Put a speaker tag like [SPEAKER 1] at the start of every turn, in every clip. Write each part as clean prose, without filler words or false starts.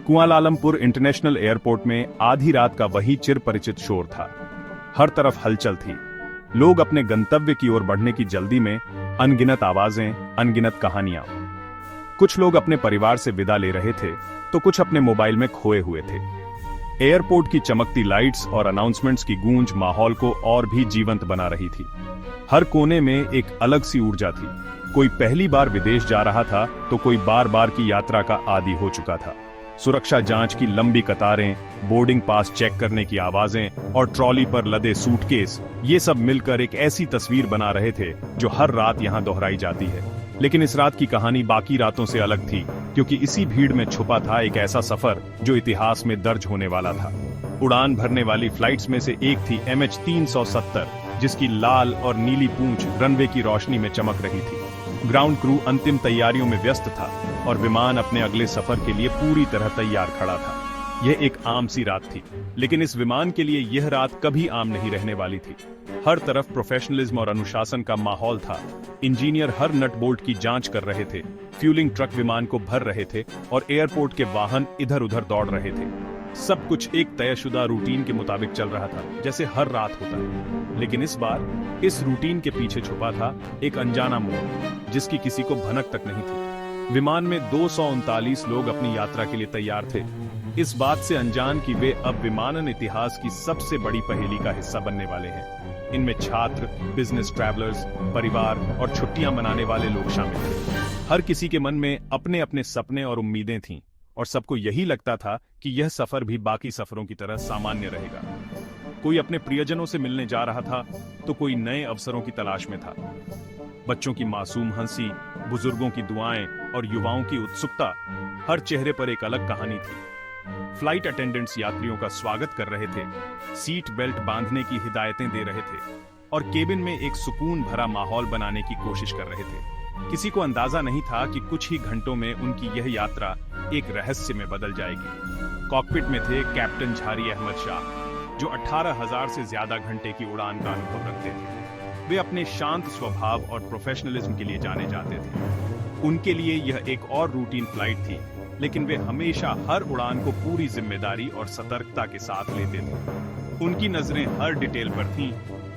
[SPEAKER 1] Kuala Lumpur international airport में आधी रात का वही चिर परिचित शोर था। हर तरफ हलचल थी। लोग अपने गंतव्य की ओर बढ़ने की जल्दी में, अनगिनत आवाजें, अनगिनत कहानियां। कुछ लोग अपने परिवार से विदा ले रहे थे तो कुछ अपने मोबाइल में खोए हुए थे। एयरपोर्ट की चमकती लाइट्स और अनाउंसमेंट्स की गूंज माहौल को और भी जीवंत बना रही थी। हर कोने में एक अलग सी ऊर्जा थी। कोई पहली बार विदेश जा रहा था तो कोई बार बार की यात्रा का आदी हो चुका था। सुरक्षा जांच की लंबी कतारें, बोर्डिंग पास चेक करने की आवाजें और ट्रॉली पर लदे सूटकेस, ये सब मिलकर एक ऐसी तस्वीर बना रहे थे जो हर रात यहां दोहराई जाती है। लेकिन इस रात की कहानी बाकी रातों से अलग थी, क्योंकि इसी भीड़ में छुपा था एक ऐसा सफर जो इतिहास में दर्ज होने वाला था। उड़ान भरने वाली फ्लाइट्स में से एक थी MH370, जिसकी लाल और नीली पूंछ रनवे की रोशनी में चमक रही थी। ग्राउंड क्रू अंतिम तैयारियों में व्यस्त था और विमान अपने अगले सफर के लिए पूरी तरह तैयार खड़ा था। यह एक आम सी रात थी, लेकिन इस विमान के लिए यह रात कभी आम नहीं रहने वाली थी। हर तरफ प्रोफेशनलिज्म और अनुशासन का माहौल था। इंजीनियर हर नट बोल्ट की जांच कर रहे थे, फ्यूलिंग ट्रक विमान को भर रहे थे और एयरपोर्ट के वाहन इधर उधर दौड़ रहे थे। सब कुछ एक तयशुदा रूटीन के मुताबिक चल रहा था, जैसे हर रात होता है। लेकिन इस बार इस रूटीन के पीछे छुपा था एक अनजाना मोड़, जिसकी किसी को भनक तक नहीं थी। विमान में 239 लोग अपनी यात्रा के लिए तैयार थे, इस बात से अनजान कि वे अब विमानन इतिहास की सबसे बड़ी पहेली का हिस्सा बनने वाले हैं। इनमें छात्र, बिजनेस ट्रैवलर्स, परिवार और छुट्टियां मनाने वाले लोग शामिल थे। हर किसी के मन में अपने अपने सपने और उम्मीदें थीं, और सबको यही लगता था कि यह सफर भी बाकी सफरों की तरह सामान्य रहेगा। कोई अपने प्रियजनों से मिलने जा रहा था तो कोई नए अवसरों की तलाश में था। बच्चों की मासूम हंसी, बुजुर्गों की दुआएं और युवाओं की उत्सुकता, हर चेहरे पर एक अलग कहानी थी। फ्लाइट अटेंडेंट्स यात्रियों का स्वागत कर रहे थे, सीट बेल्ट बांधने की हिदायतें दे रहे थे और केबिन में एक सुकून भरा माहौल बनाने की कोशिश कर रहे थे। किसी को अंदाजा नहीं था कि कुछ ही घंटों में उनकी यह यात्रा एक रहस्य में बदल जाएगी। कॉकपिट में थे कैप्टन झारी अहमद शाह, जो 18,000 से ज्यादा घंटे की उड़ान का अनुभव रखते थे। वे अपने शांत स्वभाव और प्रोफेशनलिज्म के लिए जाने जाते थे। उनके लिए यह एक और रूटीन फ्लाइट थी, लेकिन वे हमेशा हर उड़ान को पूरी जिम्मेदारी और सतर्कता के साथ लेते थे। उनकी नजरें हर डिटेल पर थीं,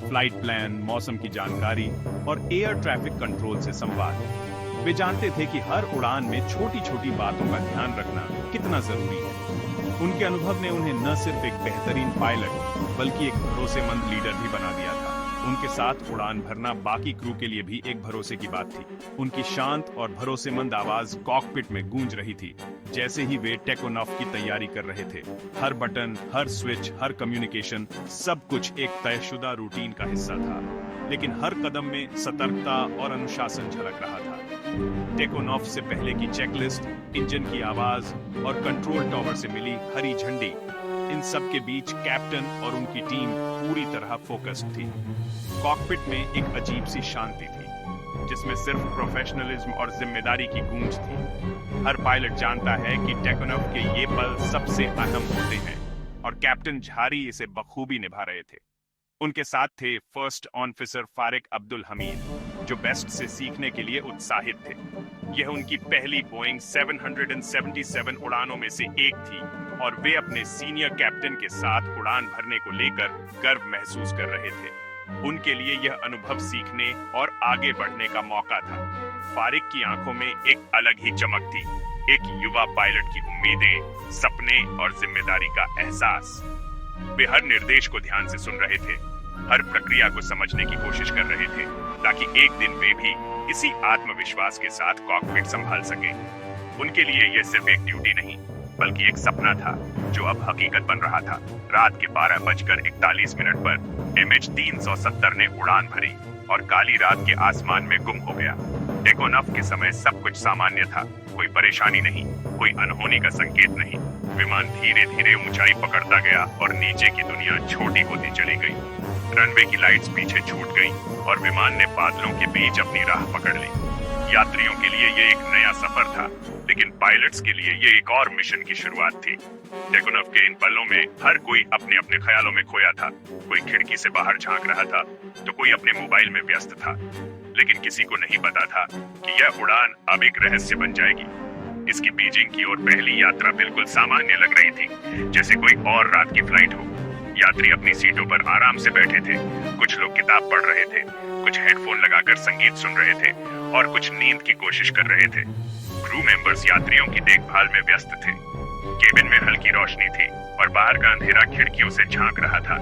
[SPEAKER 1] फ्लाइट प्लान, मौसम की जानकारी और एयर ट्रैफिक कंट्रोल से संवाद। वे जानते थे कि हर उड़ान में छोटी छोटी बातों का ध्यान रखना कितना जरूरी है। उनके अनुभव ने उन्हें न सिर्फ एक बेहतरीन पायलट बल्कि एक भरोसेमंद लीडर भी बना दिया था। उनके साथ उड़ान भरना बाकी क्रू के लिए भी एक भरोसे की बात थी। उनकी शांत और भरोसेमंद आवाज कॉकपिट में गूंज रही थी, जैसे ही वे टेक ऑफ की तैयारी कर रहे थे। हर बटन, हर स्विच, हर कम्युनिकेशन, सब कुछ एक तयशुदा रूटीन का हिस्सा था। लेकिन हर कदम में सतर्कता और अनुशासन झलक रहा था। टेक ऑफ से पहले की चेकलिस्ट, इंजन की आवाज और कंट्रोल टॉवर से मिली हरी झंडी, इन सब के बीच कैप्टन और उनकी टीम पूरी तरह फोकस्ड थी। कॉकपिट में एक अजीब सी शांति थी, जिसमें सिर्फ प्रोफेशनलिज्म और जिम्मेदारी की गूंज थी। हर पायलट जानता है कि टेकोनॉफ के ये पल सबसे अहम होते हैं, और कैप्टन झारी इसे बखूबी निभा रहे थे। उनके साथ थे फर्स्ट ऑफिसर फारिक अब्दुल हमीद, जो बेस्ट से सीखने के लिए उत्साहित थे। यह उनकी पहली बोइंग 777 उड़ानों में से एक थी, और वे अपने सीनियर कैप्टन के साथ उड़ान भरने को लेकर गर्व महसूस कर रहे थे। उनके लिए यह अनुभव सीखने और आगे बढ़ने का मौका था। फारिक की आंखों में एक अलग ही चमक थी, एक युवा पायलट की उम्मीदें, सपने और जिम्मेदारी का एहसास। वे हर निर्देश को ध्यान से सुन रहे थे, हर प्रक्रिया को समझने की कोशिश कर रहे थे, ताकि एक दिन वे भी इसी आत्मविश्वास के साथ कॉकपिट संभाल सके। उनके लिए यह सिर्फ एक ड्यूटी नहीं, बल्कि एक सपना था जो अब हकीकत बन रहा था। रात के 12:41 पर MH370 ने उड़ान भरी और काली रात के आसमान में गुम हो गया। टेक ऑफ के समय सब कुछ सामान्य था, कोई परेशानी नहीं, कोई अनहोनी का संकेत नहीं। विमान धीरे धीरे ऊंचाई पकड़ता गया और नीचे की दुनिया छोटी होती चली गई। रनवे की लाइट्स पीछे छूट गईं और विमान ने बादलों के बीच अपनी राह पकड़ ली। यात्रियों के लिए ये एक नया सफर था, लेकिन पायलट्स के लिए ये एक और मिशन की शुरुआत थी। टेकोनॉफ के इन पलों में हर कोई अपने अपने ख्यालों में खोया था। कोई खिड़की से बाहर झांक रहा था तो कोई अपने मोबाइल में व्यस्त था, लेकिन किसी को नहीं पता था कि यह उड़ान अब एक रहस्य बन जाएगी। इसकी बीजिंग की ओर पहली यात्रा बिल्कुल सामान्य लग रही थी, जैसे कोई और रात की फ्लाइट हो। यात्री अपनी सीटों पर आराम से बैठे थे। कुछ लोग किताब पढ़ रहे थे, कुछ हेडफोन लगाकर संगीत सुन रहे थे और कुछ नींद की कोशिश कर रहे थे। क्रू मेंबर्स यात्रियों की देखभाल में व्यस्त थे। केबिन में हल्की रोशनी थी और बाहर का अंधेरा खिड़कियों से झांक रहा था।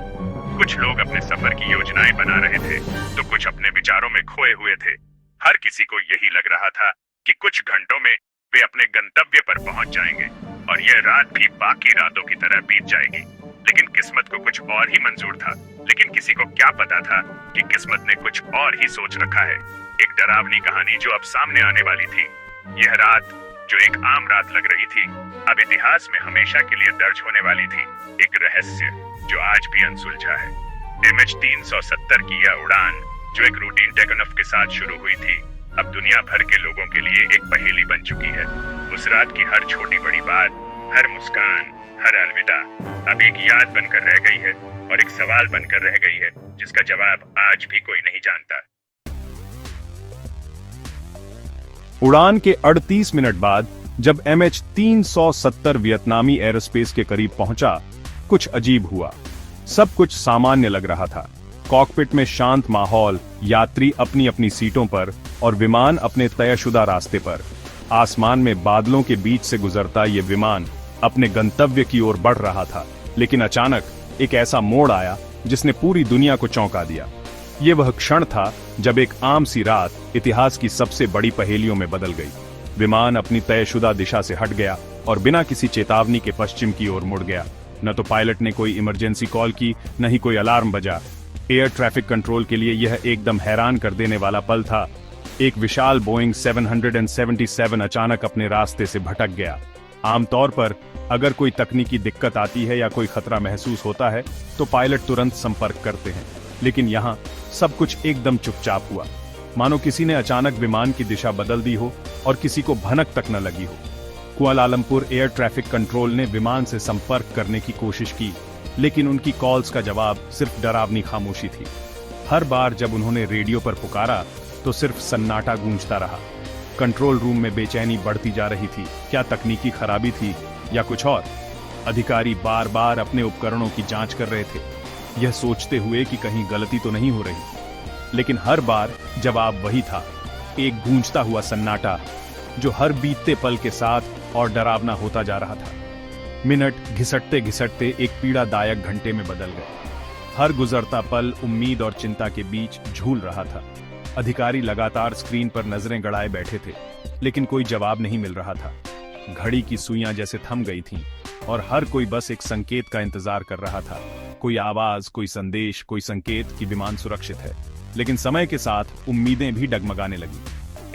[SPEAKER 1] कुछ लोग अपने सफर की योजनाएं बना रहे थे, तो कुछ अपने विचारों में खोए हुए थे। हर किसी को यही लग रहा था कि कुछ घंटों में वे अपने गंतव्य पर पहुंच जाएंगे और यह रात भी बाकी रातों की तरह बीत जाएगी। लेकिन किस्मत को कुछ और ही मंजूर था। लेकिन किसी को क्या पता था कि किस्मत ने कुछ और ही सोच रखा है। एक डरावनी कहानी जो अब सामने आने वाली थी। यह रात, जो एक आम रात लग रही थी, अब इतिहास में हमेशा के लिए दर्ज होने वाली थी। एक रहस्य जो आज भी अनसुलझा है। MH370 की यह उड़ान, जो एक रूटीन टेकऑफ के साथ शुरू हुई थी, अब दुनिया भर के लोगों के लिए एक पहेली बन चुकी है। उस रात की हर छोटी बड़ी बात, हर मुस्कान, हर अलविदा अब एक याद बनकर रह गई है और एक सवाल बनकर रह गई है जिसका जवाब आज भी कोई नहीं जानता। उड़ान के 38 मिनट बाद जब MH370 वियतनामी एरोस्पेस के करीब पहुंचा, कुछ अजीब हुआ। सब कुछ सामान्य लग रहा था। कॉकपिट में शांत माहौल, यात्री अपनी अपनी सीटों पर और विमान अपने तयशुदा रास्ते पर। आसमान में बादलों के बीच से गुजरता ये विमान अपने गंतव्य की ओर बढ़ रहा था। लेकिन अचानक एक ऐसा मोड़ आया जिसने पूरी दुनिया को चौंका दिया। ये वह क्षण था जब एक आम सी रात इतिहास की सबसे बड़ी पहेलियों में बदल गई। विमान अपनी तयशुदा दिशा से हट गया और बिना किसी चेतावनी के पश्चिम की ओर मुड़ गया। न तो पायलट ने कोई इमरजेंसी कॉल की, न ही कोई अलार्म बजा। एयर ट्रैफिक कंट्रोल के लिए यह एकदम हैरान कर देने वाला पल था। एक विशाल बोइंग 777 अचानक अपने रास्ते से भटक गया। आमतौर पर अगर कोई तकनीकी दिक्कत आती है या कोई खतरा महसूस होता है तो पायलट तुरंत संपर्क करते हैं, लेकिन यहाँ सब कुछ एकदम चुपचाप हुआ, मानो किसी ने अचानक विमान की दिशा बदल दी हो और किसी को भनक तक न लगी हो। कुआलालंपुर एयर ट्रैफिक कंट्रोल ने विमान से संपर्क करने की कोशिश की, लेकिन उनकी कॉल्स का जवाब सिर्फ डरावनी खामोशी थी। हर बार जब उन्होंने रेडियो पर पुकारा तो सिर्फ सन्नाटा गूंजता रहा। कंट्रोल रूम में बेचैनी बढ़ती जा रही थी। क्या तकनीकी खराबी थी या कुछ और? अधिकारी बार बार अपने उपकरणों की जांच कर रहे थे, यह सोचते हुए कि कहीं गलती तो नहीं हो रही। लेकिन हर बार जवाब वही था, एक गूंजता हुआ सन्नाटा जो हर बीतते पल के साथ और डरावना होता जा रहा था। मिनट घिसटते घिसटते एक पीड़ादायक घंटे में बदल गए। हर गुजरता पल उम्मीद और चिंता के बीच झूल रहा था। अधिकारी लगातार स्क्रीन पर नजरें गड़ाए बैठे थे, लेकिन कोई जवाब नहीं मिल रहा था। घड़ी की सुइयां जैसे थम गई थीं और हर कोई बस एक संकेत का इंतजार कर रहा था। कोई आवाज, कोई संदेश, कोई संकेत कि विमान सुरक्षित है। लेकिन समय के साथ उम्मीदें भी डगमगाने लगी।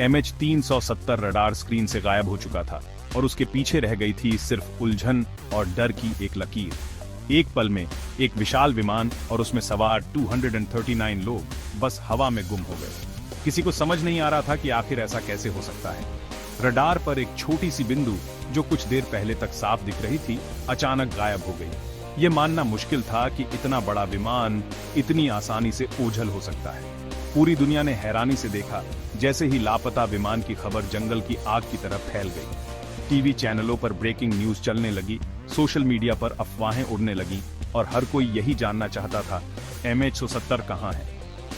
[SPEAKER 1] MH370 रडार स्क्रीन से गायब हो चुका था और उसके पीछे रह गई थी सिर्फ उलझन और डर की एक लकीर। एक पल में एक विशाल विमान और उसमें सवार 239 लोग बस हवा में गुम हो गए। किसी को समझ नहीं आ रहा था कि आखिर ऐसा कैसे हो सकता है। रडार पर एक छोटी सी बिंदु जो कुछ देर पहले तक साफ दिख रही थी, अचानक गायब हो गई। यह मानना मुश्किल था कि इतना बड़ा विमान इतनी आसानी से ओझल हो सकता है। पूरी दुनिया ने हैरानी से देखा जैसे ही लापता विमान की खबर जंगल की आग की तरह फैल गई। टीवी चैनलों पर ब्रेकिंग न्यूज चलने लगी, सोशल मीडिया पर अफवाहें उड़ने लगी और हर कोई यही जानना चाहता था, MH170 कहाँ है।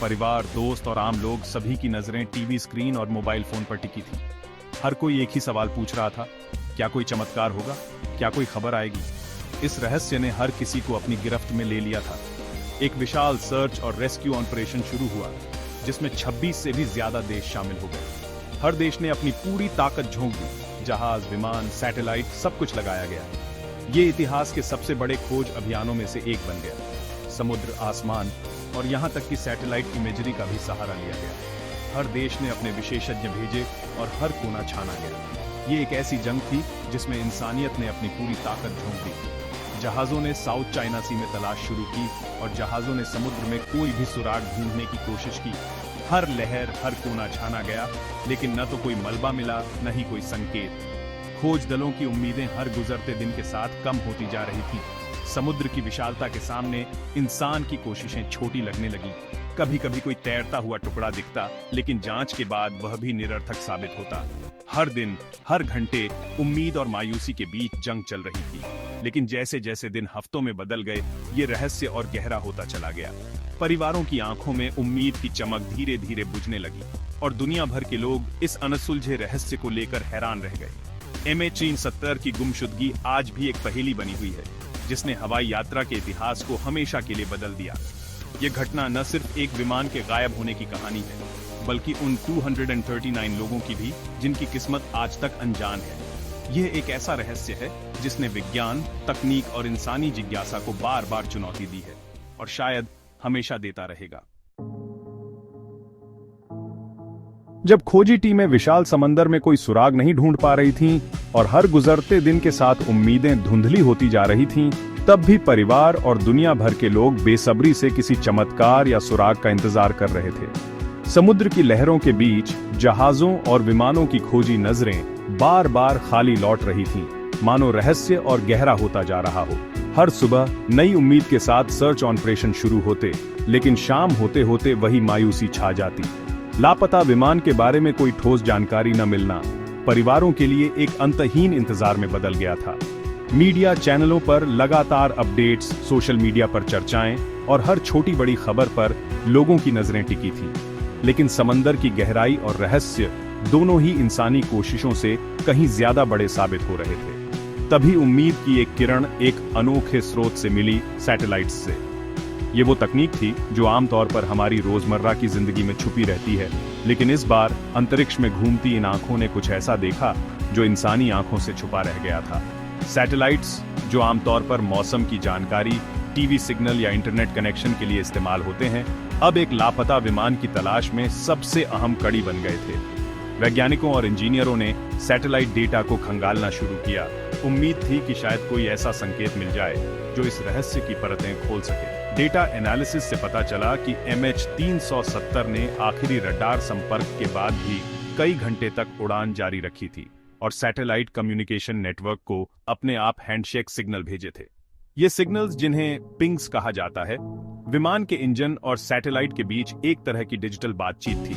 [SPEAKER 1] परिवार, दोस्त और आम लोग सभी की नजरें टीवी स्क्रीन और मोबाइल फोन पर टिकी थी। हर कोई एक ही सवाल पूछ रहा था, क्या कोई चमत्कार होगा? क्या कोई खबर आएगी? इस रहस्य ने हर किसी को अपनी गिरफ्त में ले लिया था। एक विशाल सर्च और रेस्क्यू ऑपरेशन शुरू हुआ, जिसमें 26 से भी ज्यादा देश शामिल हो गए। हर देश ने अपनी पूरी ताकत झोंक दी। जहाज, विमान, सैटेलाइट, सब कुछ लगाया गया। ये इतिहास के सबसे बड़े खोज अभियानों में से एक बन गया। समुद्र, आसमान और यहाँ तक कि सैटेलाइट इमेजरी का भी सहारा लिया गया। हर देश ने अपने विशेषज्ञ भेजे और हर कोना छाना गया। ये एक ऐसी जंग थी जिसमें इंसानियत ने अपनी पूरी ताकत झोंक दी। जहाजों ने साउथ चाइना सी में तलाश शुरू की और जहाजों ने समुद्र में कोई भी सुराग ढूंढने की कोशिश की। हर लहर, हर कोना छाना गया, लेकिन न तो कोई मलबा मिला, न ही कोई संकेत। खोज दलों की उम्मीदें हर गुजरते दिन के साथ कम होती जा रही थी। समुद्र की विशालता के सामने इंसान की कोशिशें छोटी लगने लगी। कभी कभी कोई तैरता हुआ टुकड़ा दिखता, लेकिन जांच के बाद वह भी निरर्थक साबित होता। हर दिन, हर घंटे उम्मीद और मायूसी के बीच जंग चल रही थी। लेकिन जैसे जैसे दिन हफ्तों में बदल गए, ये रहस्य और गहरा होता चला गया। परिवारों की आंखों में उम्मीद की चमक धीरे धीरे बुझने लगी और दुनिया भर के लोग इस अनसुलझे रहस्य को लेकर हैरान रह गए। MH370 की गुमशुदगी आज भी एक पहेली बनी हुई है, जिसने हवाई यात्रा के इतिहास को हमेशा के लिए बदल दिया। ये घटना न सिर्फ एक विमान के गायब होने की कहानी है, बल्कि उन 239 लोगों की भी जिनकी किस्मत आज तक अनजान है। यह एक ऐसा रहस्य है जिसने विज्ञान, तकनीक और इंसानी जिज्ञासा को बार बार चुनौती दी है और शायद हमेशा देता रहेगा। जब खोजी टीमें विशाल समंदर में कोई सुराग नहीं ढूंढ पा रही थीं और हर गुजरते दिन के साथ उम्मीदें धुंधली होती जा रही थीं, तब भी परिवार और दुनिया भर के लोग बेसब्री से किसी चमत्कार या सुराग का इंतजार कर रहे थे। समुद्र की लहरों के बीच जहाजों और विमानों की खोजी नजरें बार बार खाली लौट रही थीं, मानो रहस्य और गहरा होता जा रहा हो। हर सुबह नई उम्मीद के साथ सर्च ऑपरेशन शुरू होते, लेकिन शाम होते होते वही मायूसी छा जाती। लापता विमान के बारे में कोई ठोस जानकारी न मिलना परिवारों के लिए एक अंतहीन इंतजार में बदल गया था। मीडिया चैनलों पर लगातार अपडेट्स, सोशल मीडिया पर चर्चाएं और हर छोटी बड़ी खबर पर लोगों की नजरें टिकी थीं। लेकिन समंदर की गहराई और रहस्य दोनों ही इंसानी कोशिशों से कहीं ज्यादा बड़े साबित हो रहे थे। तभी उम्मीद की एक किरण एक अनोखे स्रोत से मिली, सैटेलाइट्स से। ये वो तकनीक थी जो आमतौर पर हमारी रोजमर्रा की जिंदगी में छुपी रहती है, लेकिन इस बार अंतरिक्ष में घूमती इन आंखों ने कुछ ऐसा देखा जो इंसानी आंखों से छुपा रह गया था। सैटेलाइट्स, जो आमतौर पर मौसम की जानकारी, टीवी सिग्नल या इंटरनेट कनेक्शन के लिए इस्तेमाल होते हैं, अब एक लापता विमान की तलाश में सबसे अहम कड़ी बन गए थे। वैज्ञानिकों और इंजीनियरों ने सैटेलाइट डेटा को खंगालना शुरू किया। उम्मीद थी कि शायद कोई ऐसा संकेत मिल जाए जो इस रहस्य की परतें खोल सके। डेटा एनालिसिस से पता चला कि MH370 ने आखिरी रडार संपर्क के बाद भी कई घंटे तक उड़ान जारी रखी थी और सैटेलाइट कम्युनिकेशन नेटवर्क को अपने आप हैंडशेक सिग्नल भेजे थे। ये सिग्नल्स, जिन्हें पिंग्स कहा जाता है, विमान के इंजन और सैटेलाइट के बीच एक तरह की डिजिटल बातचीत थी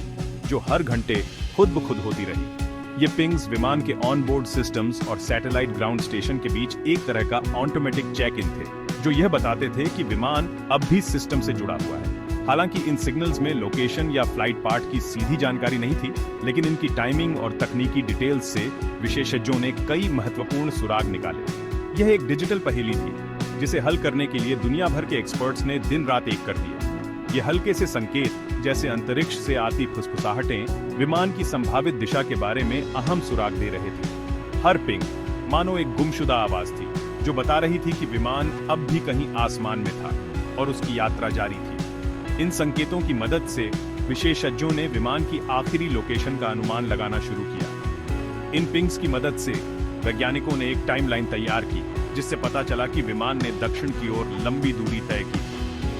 [SPEAKER 1] जो हर घंटे खुद ब खुद होती रही। ये पिंग्स विमान के ऑन बोर्ड सिस्टम्स और सैटेलाइट ग्राउंड स्टेशन के बीच एक तरह का ऑटोमेटिक चेक इन थे, जो यह बताते थे कि विमान अब भी सिस्टम से जुड़ा हुआ है। हालांकि इन सिग्नल्स में लोकेशन या फ्लाइट पार्ट की सीधी जानकारी नहीं थी, लेकिन इनकी टाइमिंग और तकनीकी डिटेल्स से विशेषज्ञों ने कई महत्वपूर्ण सुराग निकाले। यह एक डिजिटल पहेली थी जिसे हल करने के लिए दुनिया भर के एक्सपर्ट्स ने दिन रात एक कर दिया। ये हल्के से संकेत, जैसे अंतरिक्ष से आती फुसफुसाहटें, विमान की संभावित दिशा के बारे में अहम सुराग दे रहे थे। हर पिंग मानो एक गुमशुदा आवाज थी जो बता रही थी कि विमान अब भी कहीं आसमान में था और उसकी यात्रा जारी थी। इन संकेतों की मदद से विशेषज्ञों ने विमान की आखिरी लोकेशन का अनुमान लगाना शुरू किया। इन पिंग्स की मदद से वैज्ञानिकों ने एक टाइमलाइन तैयार की, जिससे पता चला कि विमान ने दक्षिण की ओर लंबी दूरी तय की।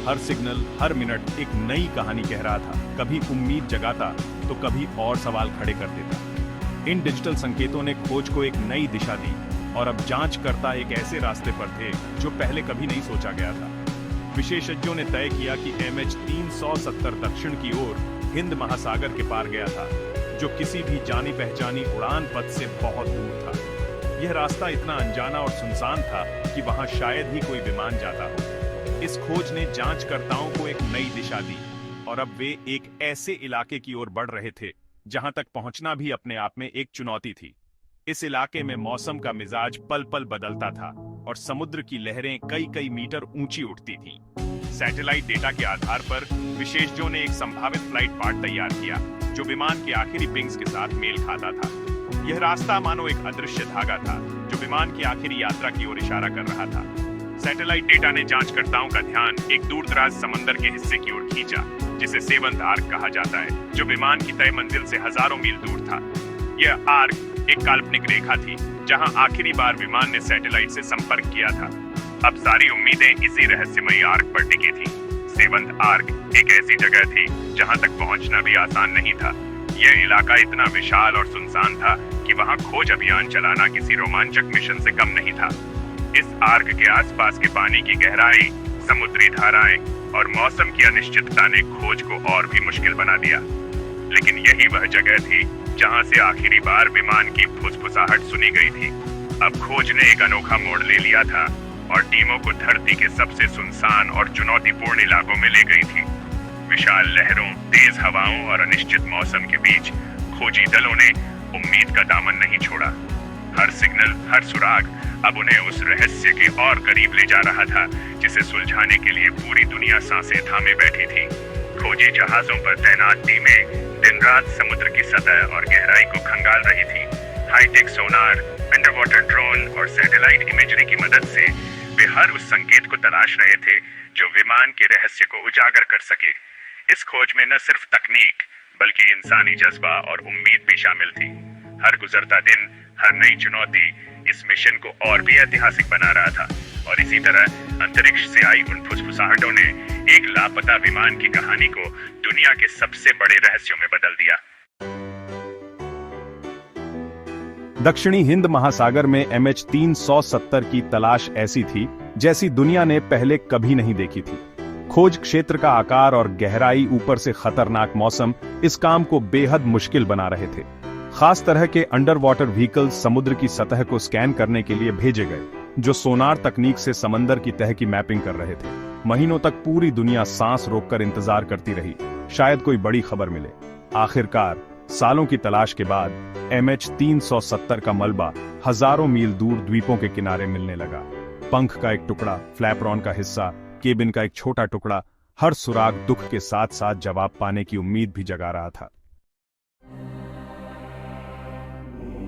[SPEAKER 1] हर सिग्नल, हर मिनट एक नई कहानी कह रहा था, कभी उम्मीद जगाता तो कभी और सवाल खड़े कर देता। इन डिजिटल संकेतों ने खोज को एक नई दिशा दी और अब जांचकर्ता एक ऐसे रास्ते पर थे जो पहले कभी नहीं सोचा गया था। विशेषज्ञों ने तय किया कि MH370 दक्षिण की ओर हिंद महासागर के पार गया था, जो किसी भी जानी पहचानी उड़ान पथ से बहुत दूर था। यह रास्ता इतना अनजाना और सुनसान था कि वहां शायद ही कोई विमान जाता हो। इस खोज ने जांचकर्ताओं को एक नई दिशा दी और अब वे एक ऐसे इलाके की ओर बढ़ रहे थे जहां तक पहुंचना भी अपने आप में एक चुनौती थी। इस इलाके में मौसम का मिजाज पल पल बदलता था और समुद्र की लहरें कई कई मीटर ऊंची उठती थीं। सैटेलाइट डेटा के आधार पर विशेषज्ञों ने एक संभावित फ्लाइट पार्ट तैयार किया जो विमान के आखिरी पिंग्स के साथ मेल खाता था। यह रास्ता मानो एक अदृश्य धागा था जो विमान की आखिरी यात्रा की ओर इशारा कर रहा था। सैटेलाइट डेटा ने जांचकर्ताओं का ध्यान एक दूरदराज समंदर के हिस्से की ओर खींचा, जिसे सेवंथ आर्क कहा जाता है, जो विमान की तय मंजिल से हजारों मील दूर था। यह आर्क एक काल्पनिक रेखा थी जहां आखिरी बार विमान ने सैटेलाइट से संपर्क किया था। अब सारी उम्मीदें इसी रहस्यमयी आर्क पर टिकी थी। सेवंथ आर्क एक ऐसी जगह थी जहां तक पहुंचना भी आसान नहीं था। यह इलाका इतना विशाल और सुनसान था कि वहां खोज अभियान चलाना किसी रोमांचक मिशन से कम नहीं था। इस आर्क के आसपास के पानी की गहराई, समुद्री धाराएं और मौसम की अनिश्चितता ने खोज को और भी मुश्किल बना दिया। लेकिन यही वह जगह थी जहां से आखिरी बार विमान की फुसफुसाहट सुनी गई थी। अब खोज ने एक अनोखा मोड़ ले लिया था और टीमों को धरती के सबसे सुनसान और चुनौतीपूर्ण इलाकों में ले गई थी। विशाल लहरों, तेज हवाओं और अनिश्चित मौसम के बीच खोजी दलों ने उम्मीद का दामन नहीं छोड़ा। हर सिग्नल, हर सुराग अब उन्हें उस रहस्य के और करीब ले जा रहा था जिसे सुलझाने के लिए पूरी दुनिया सांसें थामे बैठी थी। खोजी जहाजों पर तैनात टीमें दिन रात समुद्र की सतह और गहराई को खंगाल रही थी। हाईटेक सोनार, अंडरवाटर ड्रोन और सैटेलाइट इमेजरी की मदद से वे हर उस संकेत को तलाश रहे थे जो विमान के रहस्य को उजागर कर सके। इस खोज में न सिर्फ तकनीक बल्कि इंसानी जज्बा और उम्मीद भी शामिल थी। हर गुजरता दिन, हर नई चुनौती इस मिशन को और भी ऐतिहासिक बना रहा था और इसी तरह अंतरिक्ष से आई उन फुसफुसाहटों ने एक लापता विमान की कहानी को दुनिया के सबसे बड़े रहस्यों में बदल दिया। दक्षिणी हिंद महासागर में MH370 की तलाश ऐसी थी जैसी दुनिया ने पहले कभी नहीं देखी थी। खोज क्षेत्र का आकार और गहराई, ऊपर से खतरनाक मौसम इस काम को बेहद मुश्किल बना रहे थे। खास तरह के अंडर वाटर व्हीकल समुद्र की सतह को स्कैन करने के लिए भेजे गए, जो सोनार तकनीक से समंदर की तह की मैपिंग कर रहे थे। महीनों तक पूरी दुनिया सांस रोककर इंतजार करती रही, शायद कोई बड़ी खबर मिले। आखिरकार सालों की तलाश के बाद MH370 का मलबा हजारों मील दूर द्वीपों के किनारे मिलने लगा। पंख का एक टुकड़ा, फ्लैपरॉन का हिस्सा, केबिन का एक छोटा टुकड़ा, हर सुराग दुख के साथ साथ जवाब पाने की उम्मीद भी जगा रहा था।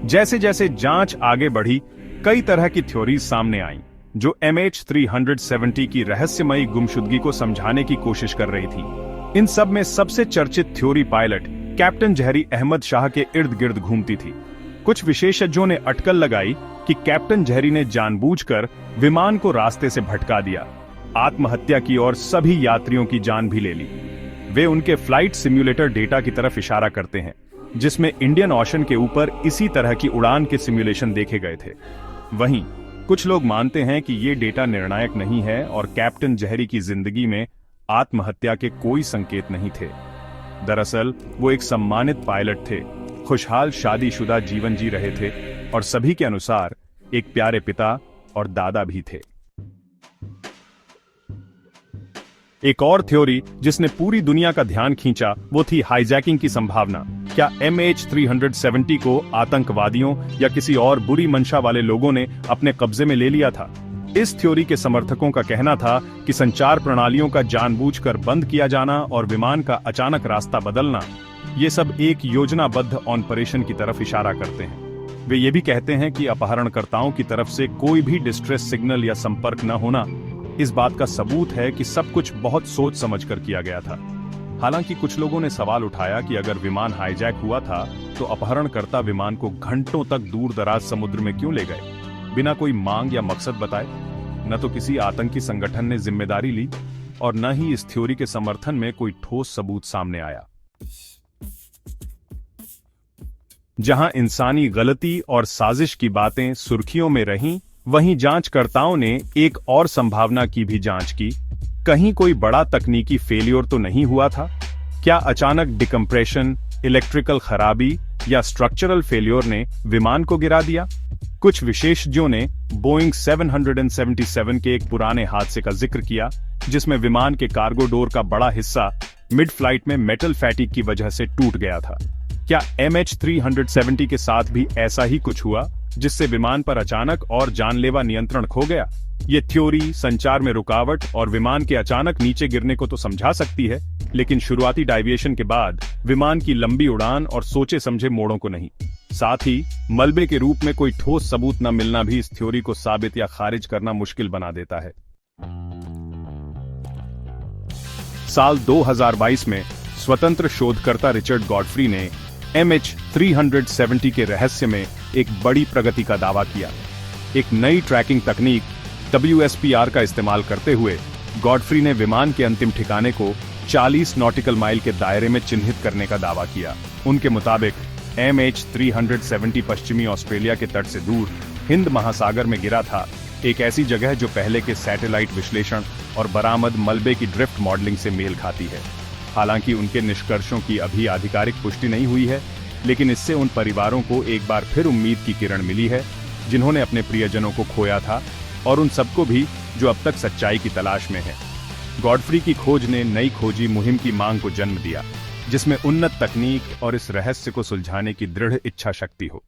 [SPEAKER 1] जैसे जैसे जांच आगे बढ़ी, कई तरह की थ्योरीज सामने आईं, जो MH370 की रहस्यमयी गुमशुदगी को समझाने की कोशिश कर रही थी। इन सब में सबसे चर्चित थ्योरी पायलट कैप्टन जहरी अहमद शाह के इर्द गिर्द घूमती थी। कुछ विशेषज्ञों ने अटकल लगाई कि कैप्टन जहरी ने जानबूझकर विमान को रास्ते से भटका दिया, आत्महत्या की और सभी यात्रियों की जान भी ले ली। वे उनके फ्लाइट सिम्युलेटर डेटा की तरफ इशारा करते हैं, जिसमें इंडियन ओशन के ऊपर इसी तरह की उड़ान के सिमुलेशन देखे गए थे। वहीं कुछ लोग मानते हैं कि ये डेटा निर्णायक नहीं है और कैप्टन जहरी की जिंदगी में आत्महत्या के कोई संकेत नहीं थे। दरअसल वो एक सम्मानित पायलट थे, खुशहाल शादीशुदा जीवन जी रहे थे और सभी के अनुसार एक प्यारे पिता और दादा भी थे। एक और थ्योरी जिसने पूरी दुनिया का ध्यान खींचा वो थी हाईजैकिंग की संभावना। क्या MH370 को आतंकवादियों या किसी और बुरी मंशा वाले लोगों ने अपने कब्जे में ले लिया था? इस थ्योरी के समर्थकों का कहना था कि संचार प्रणालियों का जानबूझकर बंद किया जाना और विमान का अचानक रास्ता बदलना, ये सब एक योजनाबद्ध ऑपरेशन की तरफ इशारा करते हैं। वे ये भी कहते हैं कि अपहरणकर्ताओं की तरफ से कोई भी डिस्ट्रेस सिग्नल या संपर्क न होना इस बात का सबूत है कि सब कुछ बहुत सोच समझकर किया गया था। हालांकि कुछ लोगों ने सवाल उठाया कि अगर विमान हाईजैक हुआ था तो अपहरणकर्ता विमान को घंटों तक दूर दराज समुद्र में क्यों ले गए, बिना कोई मांग या मकसद बताए? न तो किसी आतंकी संगठन ने जिम्मेदारी ली और न ही इस थ्योरी के समर्थन में कोई ठोस सबूत सामने आया। जहां इंसानी गलती और साजिश की बातें सुर्खियों में रहीं, वहीं जांचकर्ताओं ने एक और संभावना की भी जांच की। कहीं कोई बड़ा तकनीकी फेलियर तो नहीं हुआ था? क्या अचानक डिकम्प्रेशन, इलेक्ट्रिकल खराबी या स्ट्रक्चरल फेलियर ने विमान को गिरा दिया? कुछ विशेषज्ञों ने बोइंग 777 के एक पुराने हादसे का जिक्र किया, जिसमें विमान के कार्गो डोर का बड़ा हिस्सा मिड फ्लाइट में मेटल फैटिग की वजह से टूट गया था। क्या MH370 के साथ भी ऐसा ही कुछ हुआ, जिससे विमान पर अचानक और जानलेवा नियंत्रण खो गया? ये थ्योरी संचार में रुकावट और विमान के अचानक नीचे गिरने को तो समझा सकती है, लेकिन शुरुआती डाइविएशन के बाद विमान की लंबी उड़ान और सोचे समझे मोड़ों को नहीं। साथ ही मलबे के रूप में कोई ठोस सबूत न मिलना भी इस थ्योरी को साबित या खारिज करना मुश्किल बना देता है। साल 2022 में स्वतंत्र शोधकर्ता रिचर्ड गॉडफ्री ने MH370 के रहस्य में एक बड़ी प्रगति का दावा किया। एक नई ट्रैकिंग तकनीक WSPR का इस्तेमाल करते हुए गॉडफ्री ने विमान के अंतिम ठिकाने को 40 नॉटिकल माइल के दायरे में चिन्हित करने का दावा किया। उनके मुताबिक MH370 पश्चिमी ऑस्ट्रेलिया के तट से दूर हिंद महासागर में गिरा था, एक ऐसी जगह जो पहले के सैटेलाइट विश्लेषण और बरामद मलबे की ड्रिफ्ट मॉडलिंग से मेल खाती है। हालांकि उनके निष्कर्षों की अभी आधिकारिक पुष्टि नहीं हुई है, लेकिन इससे उन परिवारों को एक बार फिर उम्मीद की किरण मिली है जिन्होंने अपने प्रियजनों को खोया था, और उन सबको भी जो अब तक सच्चाई की तलाश में है। गॉडफ्री की खोज ने नई खोजी मुहिम की मांग को जन्म दिया, जिसमें उन्नत तकनीक और इस रहस्य को सुलझाने की दृढ़ इच्छा शक्ति हो।